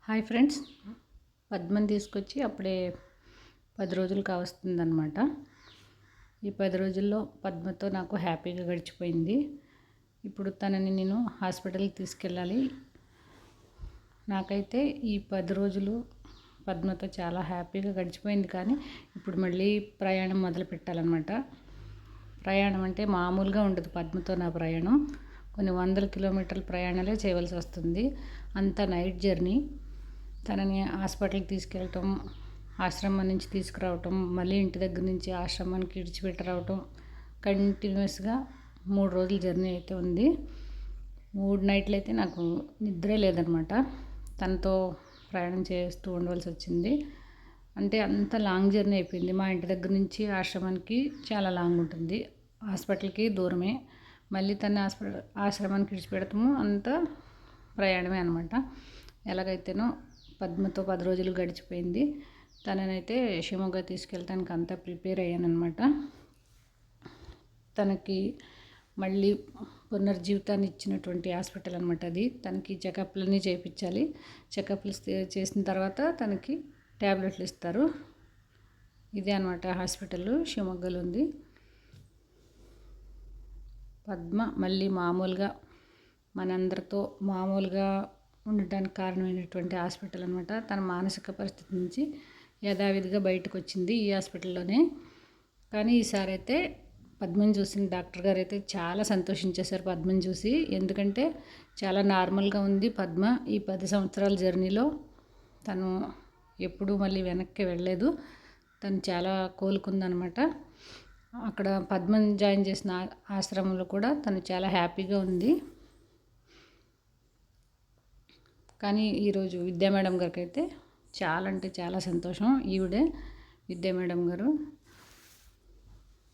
Hi friends, పద్మని తీసుకొచ్చి అప్పుడే 10 రోజులు కావస్తుందన్నమాట. ఈ 10 రోజుల్లో పద్మతో నాకు హ్యాపీగా గడిచిపోయింది. ఇప్పుడు తనని నేను హాస్పిటల్కి తీసుకెళ్ళాలి. నాకైతే ఈ 10 రోజులు పద్మతో చాలా హ్యాపీగా గడిచిపోయింది. కానీ ఇప్పుడు మళ్ళీ ప్రయాణం మొదలు పెట్టాలన్నమాట. ప్రయాణం అంటే మామూలుగా ఉండదు. పద్మతో నా ప్రయాణం కొన్ని వందల కిలోమీటర్ల ప్రయాణాలే చేయవలసి వస్తుంది. అంతా నైట్ జర్నీ. తనని హాస్పిటల్కి తీసుకెళ్ళటం, ఆశ్రమం నుంచి తీసుకురావటం, మళ్ళీ ఇంటి దగ్గర నుంచి ఆశ్రమానికి విడిచిపెట్టి రావటం, కంటిన్యూస్గా 3 రోజుల జర్నీ అయితే ఉంది. 3 నైట్లు అయితే నాకు నిద్రే లేదనమాట. తనతో ప్రయాణం చేస్తూ ఉండవలసి వచ్చింది. అంటే అంత లాంగ్ జర్నీ అయిపోయింది. మా ఇంటి దగ్గర నుంచి ఆశ్రమానికి చాలా లాంగ్ ఉంటుంది. హాస్పిటల్కి దూరమే. మళ్ళీ తన ఆశ్రమానికి విడిచిపెడతాము, అంత ప్రయాణమే అనమాట. ఎలాగైతేనో పద్మతో 10 రోజులు గడిచిపోయింది. తననైతే షిమోగా తీసుకెళ్ళటానికి అంతా ప్రిపేర్ అయ్యానమాట. తనకి మళ్ళీ పునర్జీవితాన్ని ఇచ్చినటువంటి హాస్పిటల్ అనమాట అది. తనకి చెకప్లన్నీ చేయించాలి. చెకప్లు చేసిన తర్వాత తనకి ట్యాబ్లెట్లు ఇస్తారు. ఇదే అనమాట హాస్పిటల్, షిమోగాలో ఉంది. పద్మ మళ్ళీ మామూలుగా మనందరితో మామూలుగా ఉండటానికి కారణమైనటువంటి హాస్పిటల్ అనమాట. తన మానసిక పరిస్థితి నుంచి యథావిధిగా బయటకు వచ్చింది ఈ హాస్పిటల్లోనే. కానీ ఈసారి అయితే పద్మని చూసిన డాక్టర్ గారు అయితే చాలా సంతోషించేశారు పద్మని చూసి. ఎందుకంటే చాలా నార్మల్గా ఉంది పద్మ. ఈ 10 సంవత్సరాల జర్నీలో తను ఎప్పుడూ మళ్ళీ వెనక్కి వెళ్ళలేదు. తను చాలా కోలుకుందనమాట. అక్కడ పద్మని జాయిన్ చేసిన ఆశ్రమంలో కూడా తను చాలా హ్యాపీగా ఉంది. కానీ ఈరోజు విద్యా మేడం గారికి అయితే చాలా అంటే చాలా సంతోషం. ఈవిడే విద్యా మేడం గారు.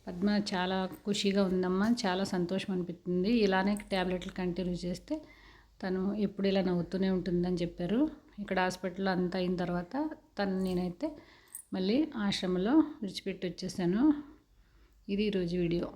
పద్మ చాలా ఖుషిగా ఉందమ్మా, చాలా సంతోషం అనిపిస్తుంది. ఇలానే ట్యాబ్లెట్లు కంటిన్యూ చేస్తే తను ఎప్పుడు ఇలా నవ్వుతూనే ఉంటుందని చెప్పారు. ఇక్కడ హాస్పిటల్లో అంతా అయిన తర్వాత నేనైతే మళ్ళీ ఆశ్రమంలో విడిచిపెట్టి వచ్చేసాను. ఇది ఈరోజు వీడియో.